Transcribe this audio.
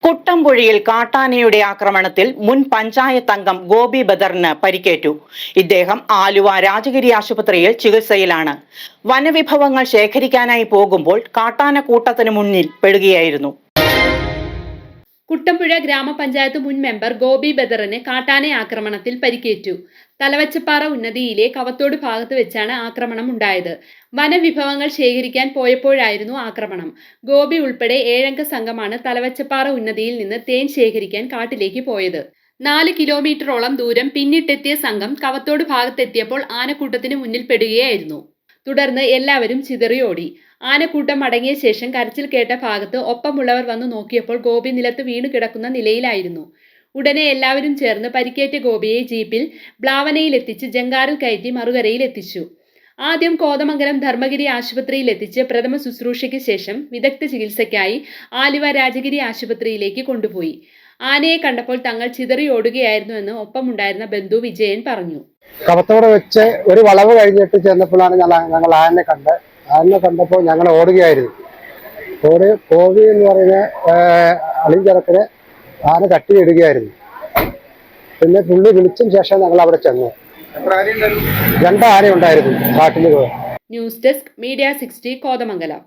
കുട്ടമ്പുഴയിൽ കാട്ടാനയുടെ ആക്രമണത്തിൽ മുൻ പഞ്ചായത്ത് അംഗം ഗോപി ബദറിന് പരിക്കേറ്റു. ഇദ്ദേഹം ആലുവ രാജഗിരി ആശുപത്രിയിൽ ചികിത്സയിലാണ്. വനവിഭവങ്ങൾ ശേഖരിക്കാനായി പോകുമ്പോൾ കാട്ടാന കൂട്ടത്തിനു മുന്നിൽ പെടുകയായിരുന്നു. കുട്ടമ്പുഴ ഗ്രാമപഞ്ചായത്ത് മുൻ മെമ്പർ ഗോപി ബദറിന് കാട്ടാന ആക്രമണത്തിൽ പരിക്കേറ്റു. തലവച്ചപ്പാറ ഉന്നതിയിലെ കവത്തോട് ഭാഗത്ത് വെച്ചാണ് ആക്രമണം ഉണ്ടായത്. വനവിഭവങ്ങൾ ശേഖരിക്കാൻ പോയപ്പോഴായിരുന്നു ആക്രമണം. ഗോപി ഉൾപ്പെടെ 7 അംഗ സംഘമാണ് തലവച്ചപ്പാറ ഉന്നതിയിൽ നിന്ന് തേൻ ശേഖരിക്കാൻ കാട്ടിലേക്ക് പോയത്. 4 കിലോമീറ്ററോളം ദൂരം പിന്നിട്ടെത്തിയ സംഘം കവത്തോട് ഭാഗത്തെത്തിയപ്പോൾ ആനക്കൂട്ടത്തിന് മുന്നിൽ പെടുകയായിരുന്നു. തുടർന്ന് എല്ലാവരും ചിതറിയോടി. ആനക്കൂട്ടം അടങ്ങിയ ശേഷം കരച്ചിൽ കേട്ട ഭാഗത്ത് ഒപ്പമുള്ളവർ വന്നു നോക്കിയപ്പോൾ ഗോപി നിലത്ത് വീണു കിടക്കുന്ന നിലയിലായിരുന്നു. ഉടനെ എല്ലാവരും ചേർന്ന് പരിക്കേറ്റ ഗോപിയെ ജീപ്പിൽ ബ്ലാവനയിലെത്തിച്ച് ജങ്കാറിൽ കയറ്റി മറുകരയിൽ എത്തിച്ചു. ആദ്യം കോതമംഗലം ധർമ്മഗിരി ആശുപത്രിയിൽ എത്തിച്ച് പ്രഥമ ശുശ്രൂഷയ്ക്ക് ശേഷം വിദഗ്ധ ചികിത്സയ്ക്കായി ആലുവ രാജഗിരി ആശുപത്രിയിലേക്ക് കൊണ്ടുപോയി. ആനയെ കണ്ടപ്പോൾ തങ്ങൾ ചിതറിയോടുകയായിരുന്നുവെന്ന് ഒപ്പമുണ്ടായിരുന്ന ബന്ധു വിജയൻ പറഞ്ഞു. കവത്തോട് വെച്ച് ഒരു വളവ് കഴിഞ്ഞിട്ട് ചെന്നപ്പോഴാണ് ഞങ്ങൾ ആനയെ കണ്ടത്. ആനയെ കണ്ടപ്പോൾ ഞങ്ങൾ ഓടുകയായിരുന്നു. കോവി എന്ന് പറയുന്ന അളിഞ്ചിറക്കിന് ആന കട്ടിയിടുകയായിരുന്നു. പിന്നെ പുള്ളി വിളിച്ചതിന് ശേഷം ഞങ്ങൾ അവിടെ ചെന്നു. 2 ആന ഉണ്ടായിരുന്നു കാട്ടിൽ. News desk media 60 Kothamangalam.